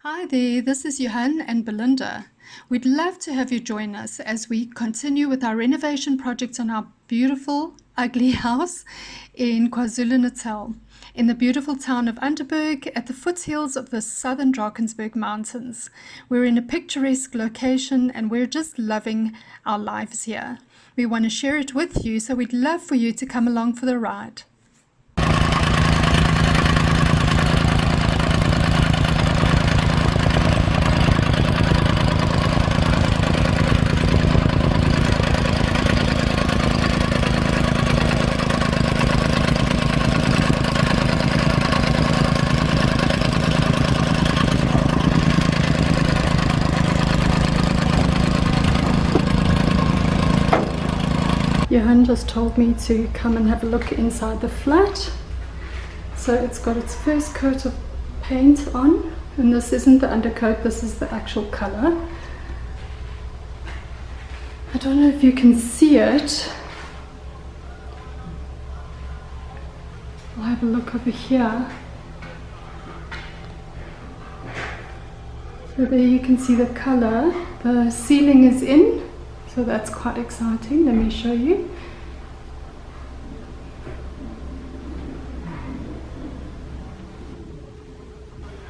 Hi there, this is Johann and Belinda. We'd love to have you join us as we continue with our renovation projects on our beautiful, ugly house in KwaZulu-Natal, in the beautiful town of Underberg at the foothills of the southern Drakensberg Mountains. We're in a picturesque location and we're just loving our lives here. We want to share it with you, so we'd love for you to come along for the ride. Johann just told me to come and have a look inside the flat. So it's got its first coat of paint on, and this isn't the undercoat, this is the actual color. I don't know if you can see it. I'll have a look over here. So there you can see the color. The ceiling is in. So that's quite exciting. Let me show you.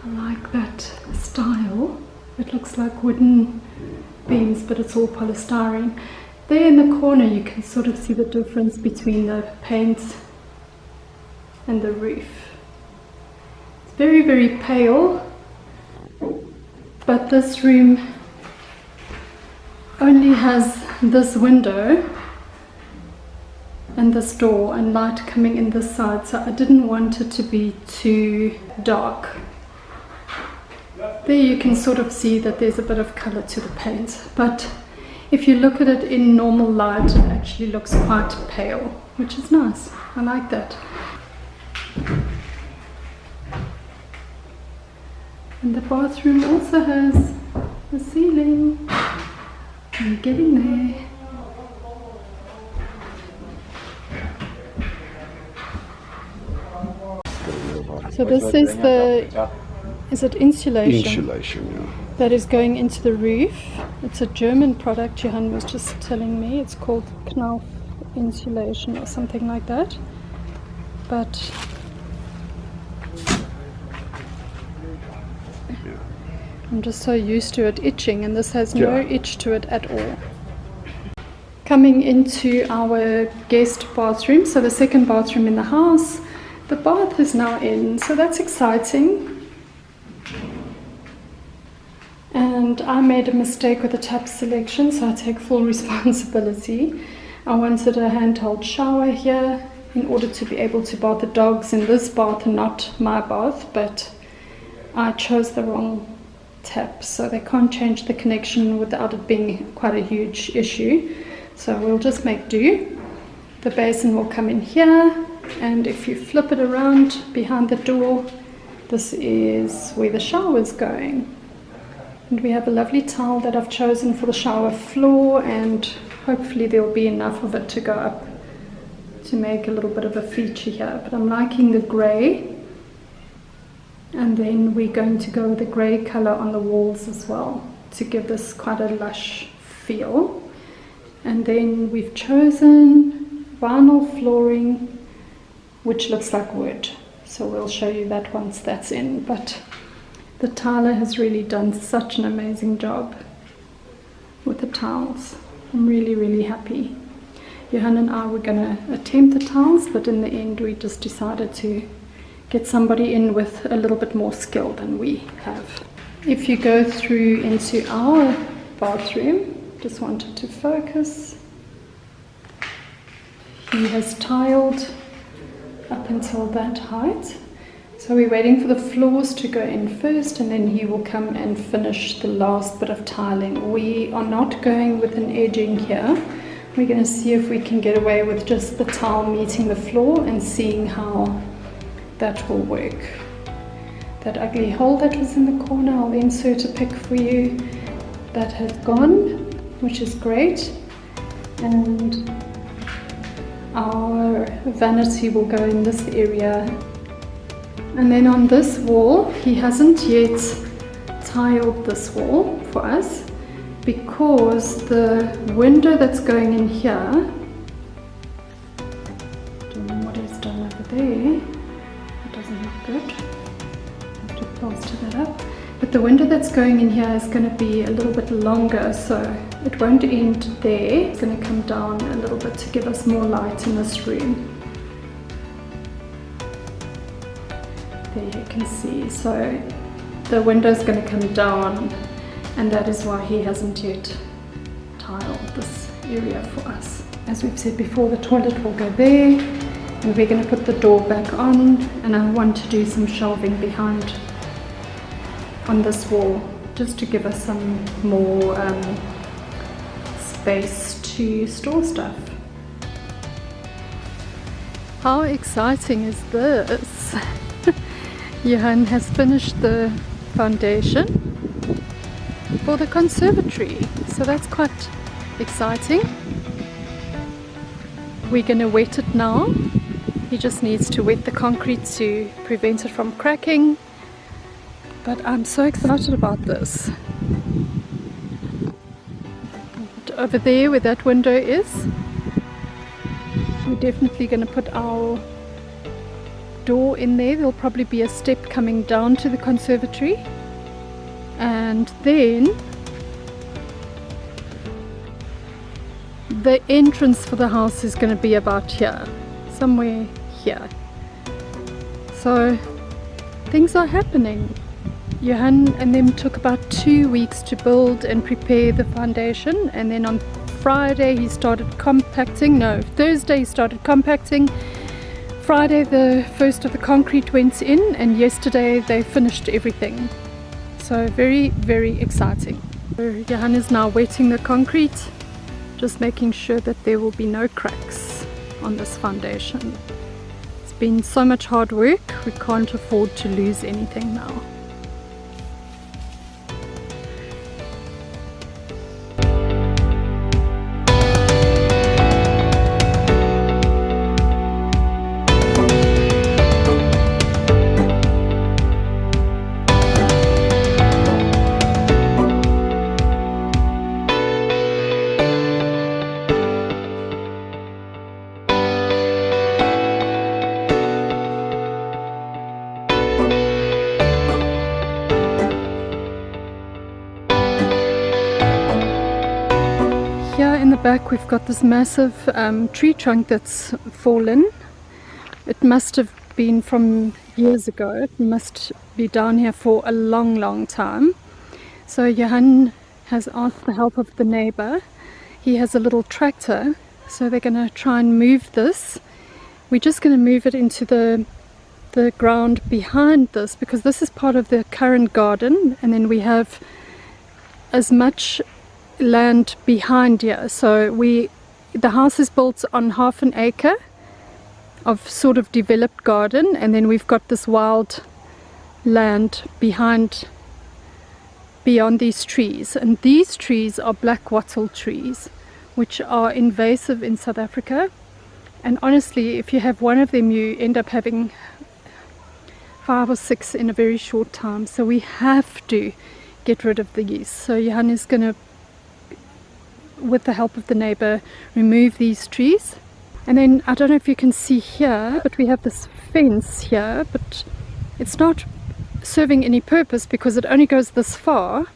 I like that style. It looks like wooden beams, but it's all polystyrene. There in the corner you can sort of see the difference between the paint and the roof. It's very, very pale, but this room only has this window and this door and light coming in this side, so I didn't want it to be too dark. There you can sort of see that there's a bit of color to the paint, but if you look at it in normal light it actually looks quite pale, which is nice. I like that. And the bathroom also has a ceiling. We're getting there. So this is is it insulation? Insulation, yeah. That is going into the roof. It's a German product, Johann was just telling me. It's called Knauf insulation or something like that. But I'm just so used to it itching, and this has no itch to it at all. Coming into our guest bathroom, so the second bathroom in the house. The bath is now in, so that's exciting. And I made a mistake with the tap selection, so I take full responsibility. I wanted a handheld shower here in order to be able to bath the dogs in this bath and not my bath, but I chose the wrong tap, so they can't change the connection without it being quite a huge issue. So we'll just make do. The basin will come in here, and if you flip it around behind the door, this is where the shower is going. And we have a lovely towel that I've chosen for the shower floor, and hopefully there'll be enough of it to go up to make a little bit of a feature here. But I'm liking the grey. And then we're going to go with the grey colour on the walls as well to give this quite a lush feel. And then we've chosen vinyl flooring, which looks like wood. So we'll show you that once that's in. But the tiler has really done such an amazing job with the tiles. I'm really, really happy. Johann and I were going to attempt the tiles, but in the end we just decided to get somebody in with a little bit more skill than we have. If you go through into our bathroom, just wanted to focus. He has tiled up until that height. So we're waiting for the floors to go in first, and then he will come and finish the last bit of tiling. We are not going with an edging here. We're going to see if we can get away with just the tile meeting the floor and seeing how that will work. That ugly hole that was in the corner, I'll insert a pic for you. That has gone, which is great. And our vanity will go in this area. And then on this wall, he hasn't yet tiled this wall for us because the window that's going in here, don't know what he's done over there, it doesn't look good, I have to plaster that up, but the window that's going in here is going to be a little bit longer, so it won't end there, it's going to come down a little bit to give us more light in this room. There you can see, so the window is going to come down, and that is why he hasn't yet tiled this area for us. As we've said before, the toilet will go there, and we're going to put the door back on, and I want to do some shelving behind on this wall just to give us some more space to store stuff. How exciting is this? Johann has finished the foundation for the conservatory, so that's quite exciting. We're going to wet it now. He just needs to wet the concrete to prevent it from cracking, but I'm so excited about this. And over there where that window is, we're definitely going to put our door in there. There'll probably be a step coming down to the conservatory, and then the entrance for the house is going to be about here, somewhere here. So things are happening. Johann and them took about 2 weeks to build and prepare the foundation, and then on Thursday he started compacting, Friday the first of the concrete went in, and yesterday they finished everything. So very, very exciting. So Johann is now wetting the concrete, just making sure that there will be no cracks on this foundation. It's been so much hard work, we can't afford to lose anything now. In the back we've got this massive tree trunk that's fallen. It must have been from years ago. It must be down here for a long time. So Johann has asked the help of the neighbor. He has a little tractor, so they're going to try and move this. We're just going to move it into the ground behind this, because this is part of the current garden, and then we have as much land behind here. So the house is built on half an acre of sort of developed garden, and then we've got this wild land beyond these trees, and these trees are black wattle trees, which are invasive in South Africa, and honestly if you have one of them you end up having 5 or 6 in a very short time, so we have to get rid of these. So Johann is going to, with the help of the neighbor, remove these trees. And then I don't know if you can see here, but we have this fence here, but it's not serving any purpose because it only goes this far,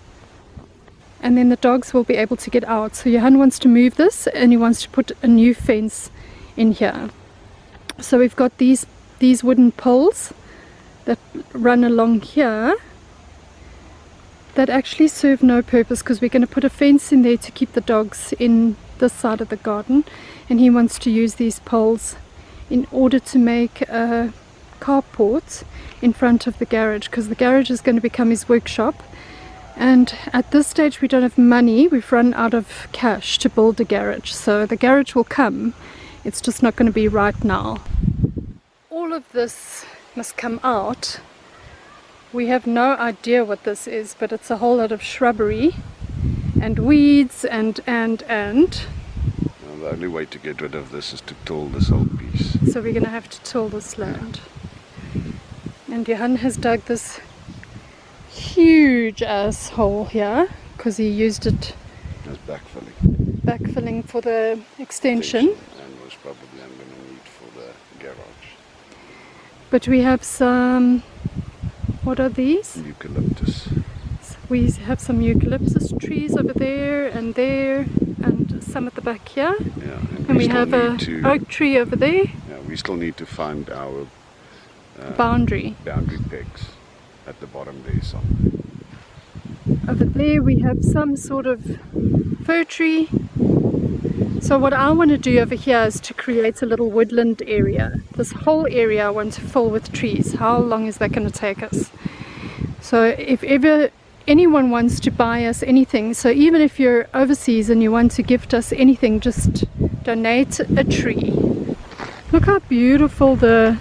and then the dogs will be able to get out. So Johann wants to move this, and he wants to put a new fence in here. So we've got these wooden poles that run along here that actually serve no purpose, because we're going to put a fence in there to keep the dogs in this side of the garden, and he wants to use these poles in order to make a carport in front of the garage, because the garage is going to become his workshop, and at this stage we don't have money. We've run out of cash to build a garage, so the garage will come, it's just not going to be right now. All of this must come out. We have no idea what this is, but it's a whole lot of shrubbery and weeds and. Well, the only way to get rid of this is to till this whole piece. So we're going to have to till this land. And Johann has dug this huge huge ass hole here because he used it As backfilling for the extension. and was probably I'm going to need for the garage. But we have some, what are these? Eucalyptus. We have some eucalyptus trees over there, and some at the back here. Yeah, And we have a oak tree over there. Yeah, we still need to find our boundary pegs at the bottom there somewhere. over there. We have some sort of fir tree. So what I want to do over here is to create a little woodland area. This whole area I want to fill with trees. How long is that going to take us? So if ever anyone wants to buy us anything, so even if you're overseas and you want to gift us anything, just donate a tree. Look how beautiful the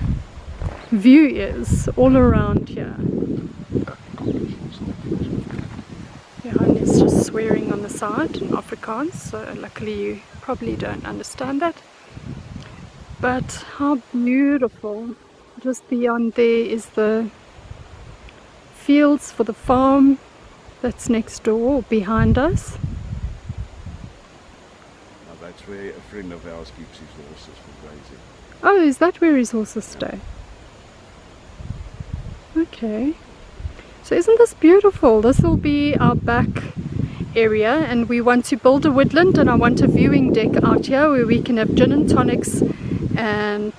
view is all around here. Johann is just swearing on the side in Afrikaans, so luckily you probably don't understand that. But how beautiful. Just beyond there is the fields for the farm that's next door, behind us. Now that's where a friend of ours keeps his horses for grazing. Oh, is that where his horses stay? Okay. So isn't this beautiful? This will be our back area, and we want to build a woodland, and I want a viewing deck out here where we can have gin and tonics and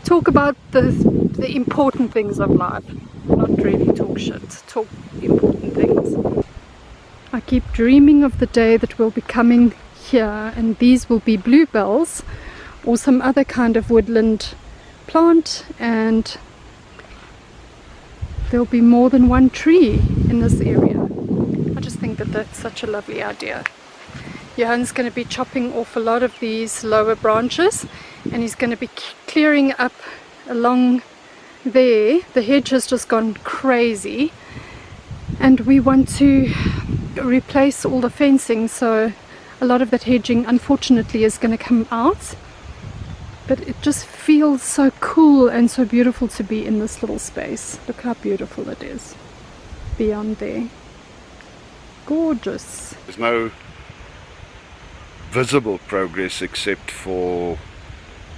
talk about the important things of life. Not really talk shit, talk important things. I keep dreaming of the day that we'll be coming here and these will be bluebells or some other kind of woodland plant, and there'll be more than one tree in this area. I just think that that's such a lovely idea. Johann's going to be chopping off a lot of these lower branches, and he's going to be clearing up along there. The hedge has just gone crazy, and we want to replace all the fencing, so a lot of that hedging unfortunately is going to come out. But it just feels so cool and so beautiful to be in this little space. Look how beautiful it is beyond there. Gorgeous. There's no visible progress except for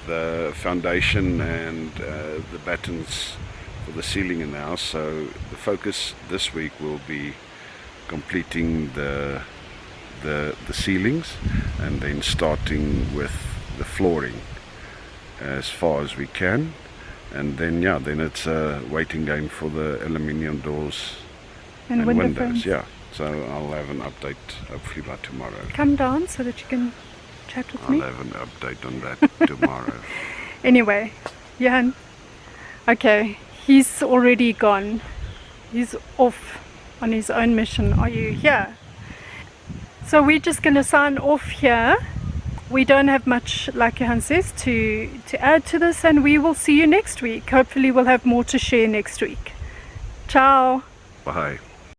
the foundation and the battens for the ceiling in the house. So the focus this week will be completing the ceilings and then starting with the flooring as far as we can, and then then it's a waiting game for the aluminium doors and windows frames. Yeah, so I'll have an update hopefully by tomorrow. Come down so that you can chat with me. I'll have an update on that tomorrow. Anyway, Johann, okay, he's already gone. He's off on his own mission. Are you here? So we're just going to sign off here. We don't have much, like Johann says, to add to this, and we will see you next week. Hopefully we'll have more to share next week. Ciao. Bye.